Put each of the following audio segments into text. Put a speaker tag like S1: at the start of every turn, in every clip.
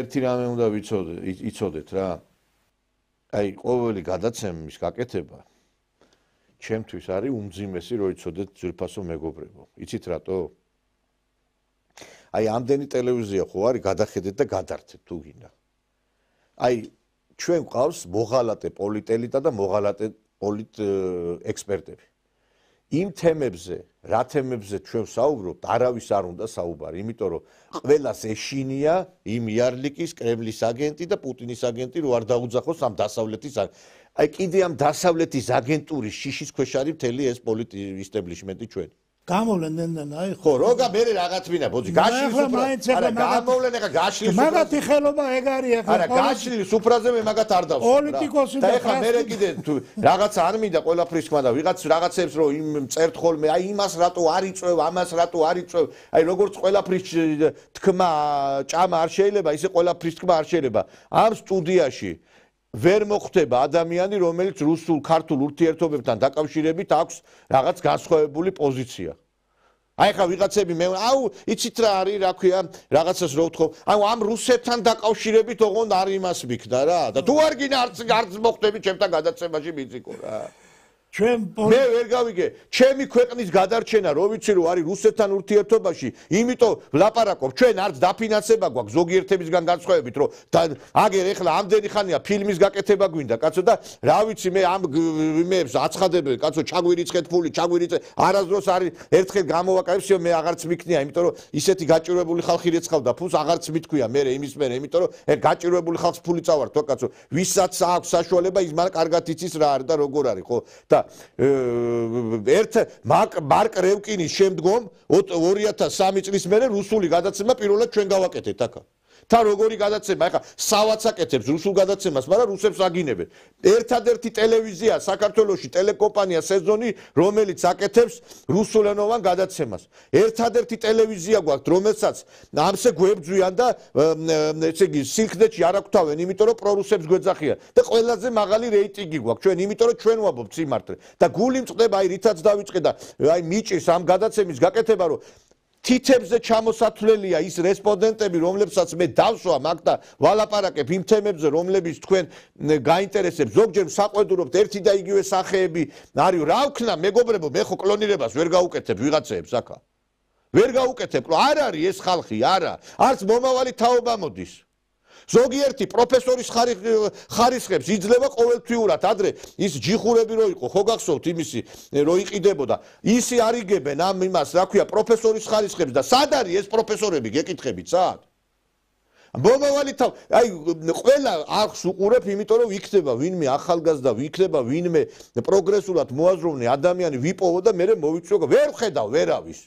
S1: ერთი რამე უნდა იცოდეთ რა. აი, ყოველი გადაცემის გაკეთება ჩემთვის არის უმძიმესი, რო იცოდეთ ძვირფასო მეგობრებო. იცით რატო? აი, ამდენი ტელევიზია ხო არის, გადახედეთ და გადართეთ თუ გინდა. აი, ჩვენ გვყავს მოღალატე პოლიტელიტა და მოღალატე პოლიტ ექსპერტები. იმ თემებზე, რა თემებზე ჩვენ საუბრობთ, არავის არ უნდა საუბარი, იმიტომ რომ ყველას ეშინია იმ იარლიკის, კრემლის აგენტი და პუტინის აგენტი რო არ დაუძახოს ამ დასავლეთის აი კიდე ამ დასავლეთის აგენტურის შიშის ქვეშ არის მთელი ეს პოლიტიკი ისტაბლიშმენტი ჩვენ.
S2: გამოვლენდნენ აი
S1: ხო, როგა მე რაღაც მინდა, ბოძი, გაშლის უფრაზე. არა, გამოვლენ ახლა გაშლის უფრაზე.
S2: მაგათი ხელობა ეგ არის ახლა.
S1: არა, გაშლის უფრაზე მე მაგათ არ დავსვამ.
S2: პოლიტიკოსი
S1: და ახლა მე კიდე თუ რაღაცა არ მინდა ყველაფრის თქმა და ვიღაც რაღაცებს რო იმ წერთ ხოლმე, აი იმას რატო არ იწევ, ამას რატო არ იწევ. აი როგორც ყველაფრის თქმა ჭამა არ შეიძლება, ისე ყველაფრის თქმა არ შეიძლება. ამ სტუდიაში ვერ მოხდება ადამიანი, რომელიც რუსულ-ქართულ ურთიერთობებთან დაკავშირებით აქვს რაღაც განსხვავებული პოზიცია. აი ხა ვიღაცები მე იცით რა არის, რა ქვია, რაღაცას რო ვთქო, ამ რუსეთთან დაკავშირებით ოღონდ არ იმას მიქნა რა. და თუ არ გინდა არც მოხდები ჩემთან გადაცემაში მიწიკო რა. მე ვერ გავიგე, ჩემი ქვეყნის გადარჩენა რო ვიცი რომ არის რუსეთთან ურთიერთობაში, იმიტომ ვლაპარაკობ, ჩვენ არც დაფინანსება გვაქვს ზოგიერთებისგან განსხვავებით, რომ აგერ ეხლა ამდენი ხანია ფილმის გაკეთება გვინდა, კაცო და რა ვიცი მე ამ იმეებს აცხადებენ, კაცო ჩაგვირიცხეთ ფული, ჩაგვირიცხეთ, არასდროს არის ერთხელ გამოვაკეთებსიო მე აღარც მიქნია, იმიტომ რომ ისეთი გაჭირვებული ხალხი რეცხავდა ფულს აღარც მithქვია მე იმის მე, იმიტომ რომ გაჭირვებული ხალხს ფული წავართო, კაცო, ვისაც აქვს საშუალება ის მან კარგად იცის რა არის და როგორ არის, ხო? და მარკ რევკინის შემდგომ 2003 წლის მერე რუსული გადაცემა პირველად ჩვენ გავაკეთეთ აქა. თა როგორი გადაცემა, ეხა სავაც აკეთებს რუსულ გადაცემას, მაგრამ რუსებს აგინებენ. ერთადერთი ტელევიზია საქართველოში ტელეკომპანია სეზონი, რომელიც აკეთებს რუსულენოვან გადაცემას. ერთადერთი ტელევიზია გვაქვს, რომელსაც ამსე გვებძვიან და ესე იგი სილქნეთში არ აქვთავენ, იმიტომ რომ პრორუსებს გვეძახიან და ყველაზე მაღალი რეიტინგი გვაქვს ჩვენ, იმიტომ რომ ჩვენ ვამბობთ სიმართლე. და გული მწყდება, აი რითაც დავიწყე და აი მიჭირს ამ გადაცემის გაკეთება, რომ თითებზე ჩამოსათვლელია ის რესპონდენტები, რომლებსაც მე დავსვა მაგ და ვალაპარაკებ იმ თემებზე, რომლებიც თქვენ გაინტერესებს. ზოგჯერ საყვედურობთ ერთი და იგივე სახეები არის. რა ვქნა, მეგობრებო, მე ხო კლონირებას ვერ გავუკეთებ ვიღაცებს აქა. ვერ გავუკეთებ, არ არის ეს ხალხი, არა. არც მომავალი თაობა მოდის. ზოგიერთი პროფესორის ხარისხებს იძლევა ყოველთვიურად ადრე ის ჯიხურები რო იყო ხო გახსოვთ იმისი რო იყიდებოდა ისი არიგებენ ამ იმას რა ქვია პროფესორის ხარისხებს და სად არის ეს პროფესორები გეკითხებით სად მომავალი აი ყველა არხს უყურებ იმიტომ რომ იქნება ვინმე ახალგაზრდა იქნება ვინმე პროგრესულად მოაზროვნე ადამიანი ვიპოვო და მე მოვიწვიო ვერ ხედავ ვერავის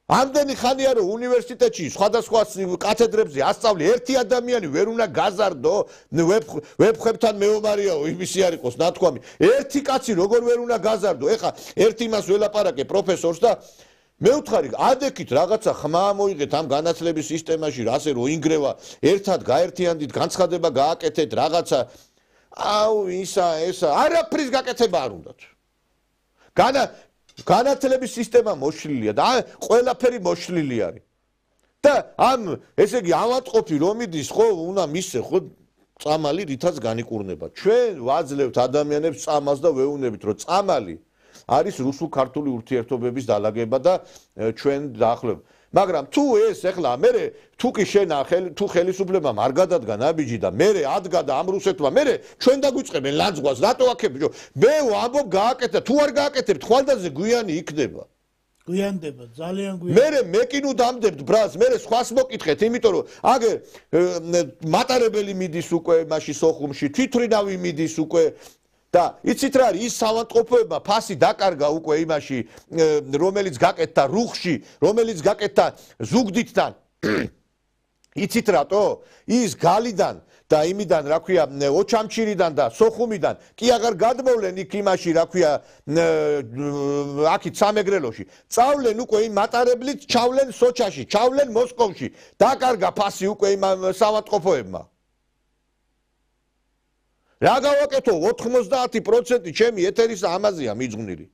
S1: ამდენი ხანია რომ უნივერსიტეტში სხვადასხვა კათედრებზე ასწავლი ერთი ადამიანი ვერ უნდა გაზარდო ვებხვებთან მეომარიაო იმისი არ იყოს ნათქვამი ერთი კაცი როგორ ვერ უნდა გაზარდო ეხა ერთი იმას ველაპარაკე პროფესორს და მე ვთხარი ადექით რაღაცა ხმა მოიღეთ ამ განათლების სისტემაში რასე რო ინგრევა ერთად გაერთიანდით განცხადება გააკეთეთ რაღაცა აუ ისა ესა არაფრის გაკეთება არ უნდათ განათლების სისტემა მოშლილია და ყველაფერი მოშლილი არის და ამ ესე იგი ავატყოფი რომ მიდის ხო უნდა მისცე ხო წამალი რითაც განიკურნება ჩვენ ვაძლევთ ადამიანებს წამალს და ვეუბნებით რომ წამალი არის რუსულ-ქართული ურთიერთობების დალაგება და ჩვენ დაახლოება მაგრამ თუ ეს ეხლა მე თუ კი შენა თუ ხელისუფლებამ არ გადადგა ნაბიჯი და მე ადგა და ამ რუსეთმა მე ჩვენ დაგვიწყებენ ლანძღვას რატო აქებო მე ვამბობ გააკეთა თუ არ გააკეთებთ ხვალდაზე გვიანი იქნება
S2: გვიანდება ძალიან გვიანდება
S1: მე კი ნუ დამდებთ ბრას მე სხვას მოკითხეთ იმიტომ რომ აგერ მატარებელი მიდის უკვე მაშინ სოხუმში თვითრინავი მიდის უკვე და იცით რა არის ის სავანტყოფოება ფასი დაკარგა უკვე იმაში რომელიც გაკეთდა რუხში რომელიც გაკეთდა ზუგდიდთან იცით რატო ის გალიდან და იმიდან რა ქვია ოჩამჩირიდან და სოხუმიდან კი აღარ გადმოვლენ იქ იმაში რა ქვია აქით სამეგრელოში წავლენ უკვე იმ მატარებლით ჩავლენ სოჩაში ჩავლენ მოსკოვში დაკარგა ფასი უკვე იმ სავანტყოფოებმა რა გავაკეთო 90% ჩემი ეთერის ამაზეა მიძღვნილი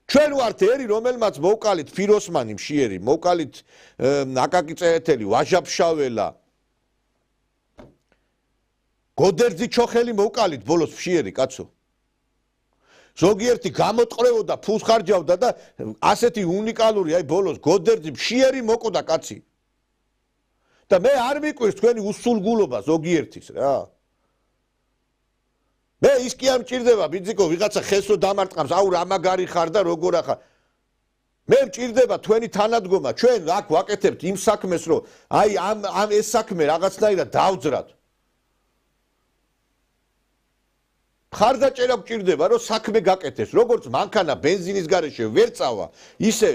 S1: ჩვენ ვართ ერი, რომელმაც მოვკალით ფიროსმანი მშიერი, მოვკალით აკაკი წერეთელი, ვაჟაფშაველა, გოდერძი ჩოხელი მოვკალით ბოლოს მშიერი კაცო. ზოგიერთი გამოტყრევოდა, ფულს ხარჯავდა და ასეთი უნიკალური, აი ბოლოს გოდერძი მშიერი მოკოდა კაცი. და მე არ მიყვირს თქვენი უსულგულობა ზოგიერთის რა. მე ის კი არ მჭირდება, ბიძიკო, ვიღაცა ხესო დამარტყამს, აუ რა მაგარი ხარ და როგორ ახარ. მე მჭირდება თქვენი თანადგომა, ჩვენ აქ ვაკეთებთ იმ საქმეს, რომ აი ამ ეს საქმე რაღაცნაირად დავძრათ. ხარდაჭერა მჭირდება, რომ საქმე გაკეთდეს, როგორც მანქანა ბენზინის გარეშე ვერ წავა, ისე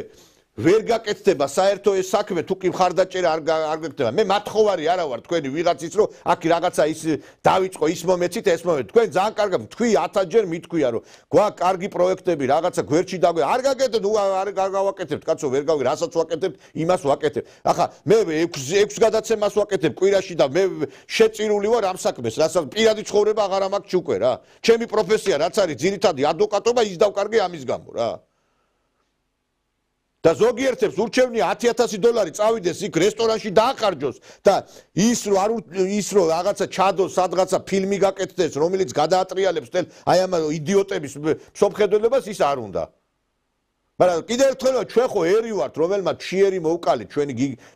S1: ვერ გაკეთდება საერთო ეს საქმე თუ კი ხარდაჭერა არ გაკეთდება. მე მათხოვარი არა ვარ თქვენი ვიღაცის, რომ აქ რაღაცა ის დავიწყო, ის მომეცით, ეს მომეცით. თქვენ ძალიან კარგად თქვი 1000-ჯერ მითქვია, რომ გვაქვს კარგი პროექტები, რაღაცა გვერდში დაგვე. არ გაკეთებთ, არ გავაკეთებთ, კაცო, ვერ გავი, რასაც ვაკეთებთ, იმას ვაკეთებ. ახლა მე 6 გადაცემას ვაკეთებ კვირაში და მე შეწირული ვარ ამ საქმეს, რასაც პირადი ცხოვრება აღარ მაქვს უკვე რა. ჩემი პროფესია რაც არის ძირითადი ადვოკატობა, ის დავკარგე ამის გამო რა. და ზოგიერთებს ურჩევნია $10,000 წავიდეს იქ რესტორანში დაახარჯოს და ის რომ რაღაცა ჩადოს სადღაცა ფილმი გაკეთდეს, რომელიც გადაატრიალებს აი ამ იდიოტების მსოფლმხედველობას, ის არ უნდა. მაგრამ კიდევ ერთხელ ჩვენ ხო ერი ვართ, რომელმაც მშიერი მოვკალით,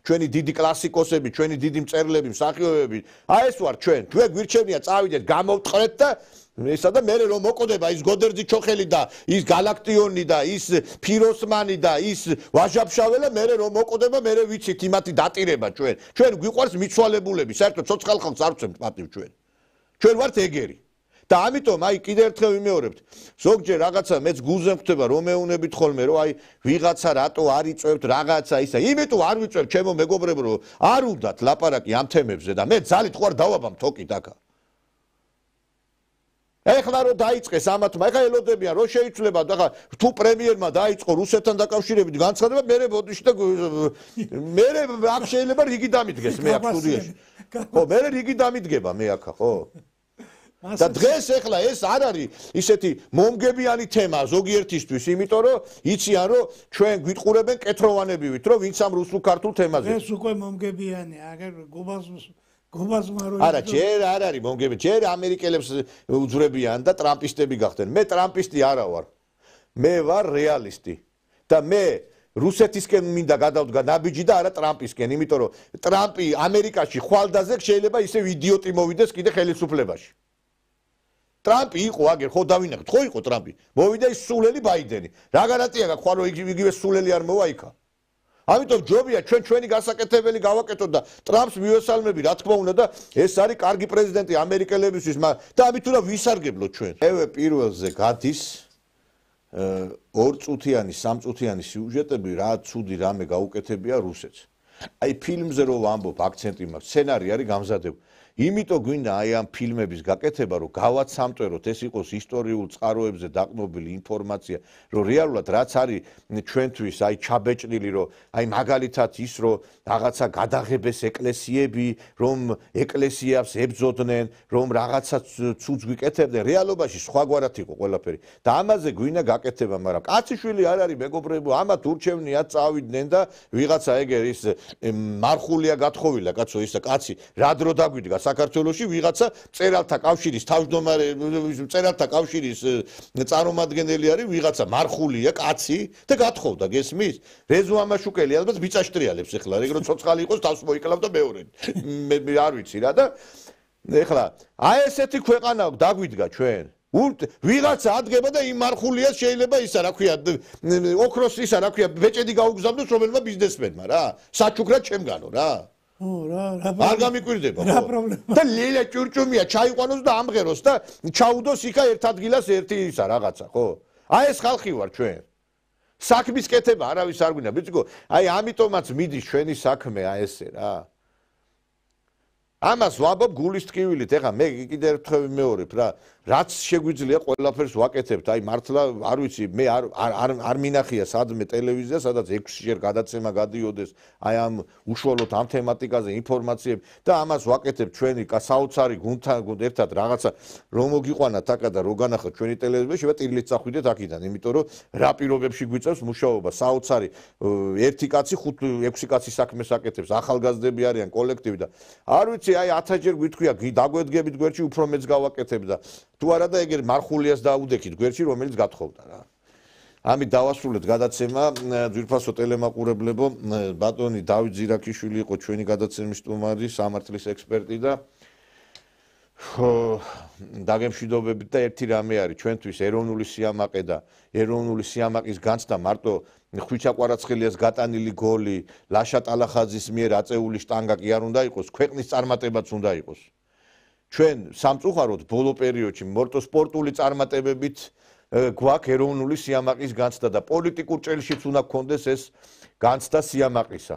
S1: ჩვენი დიდი კლასიკოსები, ჩვენი დიდი მწერლები, მსახიობები. აი ეს ვართ ჩვენ. ჩვენ გვირჩევნია წავიდეთ, გამოვტყრეთ და ისა და მე რომ მოკოდება ის გოდერძი ჩოხელი და ის გალაქტიონი და ის ფიროსმანი და ის ვაჟაფშაველა, მე რომ მოკოდება, მე ვიცით იმათი დატირება ჩვენ. ჩვენ გვიყვარს მიცვალებულები, საერთოდ ცოცხალ ხალხს არ ვცემთ პატივ ჩვენ. ჩვენ ვართ ეგერი. და ამიტომ აი კიდევ ერთხელ ვიმეორებთ, ზოგჯერ რაღაცა მეც გულზე მხვდება რომ მეუნებით ხოლმე, რომ აი ვიღაცა რატო არ იწევთ რაღაცა ისა. იმიტომ არ ვიწევ ჩემო მეგობრებო, რომ არ უნდათ ლაპარაკი ამ თემებზე და მე ძალით ხوار დავაბამ თოკით აქა. ეხლა რომ დაიწყეს ამათმა, ეხლა ელოდებიან რომ შეიცვლება და ხა თუ პრემიერმა დაიწყო რუსეთთან დაკავშირებით განცხადება, მე ბოდიში და მე აქ შეიძლება რიგი დამიდგეს მე აქ სტუდიაში. ხო, მე რიგი დამიდგება მე აქ, ხო? და დღეს ეხლა ეს არ არის ისეთი მომგებიანი თემა ზოგიერთისთვის, იმიტომ რომ იციან რომ ჩვენ გვიტყურებენ კეთროვანებივით, რომ ვინც ამ რუსულ-ქართულ თემაზე.
S2: ეს უკვე მომგებიანი, აგერ გუბას მარო.
S1: არა, ჯერ არ არის მომგებიანი, ჯერ ამერიკელებს უძვრებიან და ტრამპისტები გახდნენ. მე ტრამპისტი არა ვარ. მე ვარ რეალისტი. და მე რუსეთისკენ მინდა გადავდგა ნაბიჯი და არა ტრამპისკენ, იმიტომ რომ ტრამპი ამერიკაში ხვალდაზე შეიძლება ისევ იდიოტი მოვიდეს კიდე ხელისუფლებაში. ტრამპი იყო აგერ ხო დავინახეთ, ხო იყო ტრამპი. მოვიდა ის სულელი ბაიდენი. რა გარანტია გაქვს, რომ იგივე სულელი არ მოვა იქა. ამიტომ ჯობია ჩვენი გასაკეთებელი გავაკეთოთ და ტრამპს მივესალმები, რა თქმა უნდა და ეს არის კარგი პრეზიდენტი ამერიკელებისთვის და ამით უნდა ვისარგებლოთ ჩვენ. ევე პირველზე გადის 2 წუთიანი, 3 წუთიანი სიუჟეტები, რა ცუდი რამე გაუკეთებია რუსეთს. აი ფილმზე რომ ვამბობ, აქცენტი მაქვს, სცენარი არის გამზადებული. იმიტომ გვინდა აი ამ ფილმების გაკეთება, რომ გავაცამტვეროთ, ეს იყოს ისტორიულ წყაროებზე დაყრდნობილი ინფორმაცია, რომ რეალურად რაც არის ჩვენთვის აი ჩაბეჭდილი, რომ აი მაგალითად ის რომ რაღაცა გადაღებეს ეკლესიები, რომ ეკლესიებს ებრძოდნენ, რომ რაღაცა ცუდს გვიკეთებდნენ, რეალობაში სხვაგვარად იყო ყველაფერი. და ამაზე გვინდა გაკეთება, მაგრამ კაციშვილი არ არის მეგობრებო, ამათ ურჩევნია წავიდნენ და ვიღაცა ეგერ ის მარხულია გათხოვილა, კაცო, ისა კაცი, რა დრო დაგვიდგა საქართველოში ვიღაცა მწერალთა კავშირის თავმჯდომარე, მწერალთა კავშირის წარმომადგენელი არის ვიღაცა მარხულია კაცი და გათხოვდა, გესმის? რეზო ამაშუკელი ალბათ ბიჭაშტრიალებს ეხლა, ეგ რომ ცოცხალი იყოს თავს მოიკლავდა მეორე. მე არ ვიცი რა და ეხლა აი ესეთი ქვეყანა დაგვიდგა ჩვენ. ვიღაცა ადგება და იმ მარხულიას შეიძლება ისა რა ქვია, ოქროს ისა რა ქვია, ბეჭედი გაუგზავნოს რომელმა ბიზნესმენმა რა. საჩუქრად ჩემგანო რა. არ გამიკვირდება
S2: რა პრობლემა
S1: და ლელა ჭურჭუმია ჩაიყვანოს და ამღეროს და ჩაუდოს იქა ერთ ადგილას ერთი ისა რაღაცა ხო აი ეს ხალხი ვარ ჩვენ საქმის კეთება არავის არ გვინდა ბიჭო აი ამიტომაც მიდის ჩვენი საქმე აი ესე რა ამას ვაბობ გულის ტკივილით ეხა მე კიდე ერთხელ მეორებ რა რაც შეგვიძლია ყველაფერს ვაკეთებთ. აი მართლა არ ვიცი, მე არ მინახია სადმე ტელევიზია, სადაც 6-ჯერ გადაცემა გადიოდეს აი ამ უშუალოდ ამ თემატიკაზე ინფორმაციები და ამას ვაკეთებთ ჩვენი საოცარი გუნდთან ერთად რაღაცა რომ მოგიყვანათ აკა და რო განახოთ ჩვენი ტელევიზია, შევა ტირილით წახვიდეთ აქედან, იმიტომ რომ რა პირობებში გვიწევს მუშაობა, საოცარი ერთი კაცი 5-6 კაცი საქმეს აკეთებს, ახალგაზრდები არიან კოლექტივი და არ ვიცი, აი 1000-ჯერ გვითქვია, დაგვედგებით გვერდში უფრო მეც გავაკეთებ და თუ არა და ეგერ მარხულიას დაუდექით გვერდში, რომელიც გათხოვდა რა. ამით დავასრულეთ გადაცემა, ძვირფასო ტელემაყურებლებო, ბატონი დავით ზირაქიშვილი იყო ჩვენი გადაცემის სტუმარი, სამართლის ექსპერტი და დაგემშვიდობებით და ერთი რამე არის ჩვენთვის ეროვნული სიამაყე და ეროვნული სიამაყის განცდა მარტო ხვიჩა კვარაცხელიას გატანილი გოლი, ლაშა ტალახაძის მიერ აწეული შტანგა კი არ უნდა იყოს, ქვეყნის წარმატებაც უნდა იყოს. ჩვენ სამწუხაროდ ბოლო პერიოდში მოტოსპორტული წარმატებებით გვაქვს ეროვნული სიამაყის განცდა და პოლიტიკურ ჭრილშიც უნდა გქონდეს ეს განცდა სიამაყისა.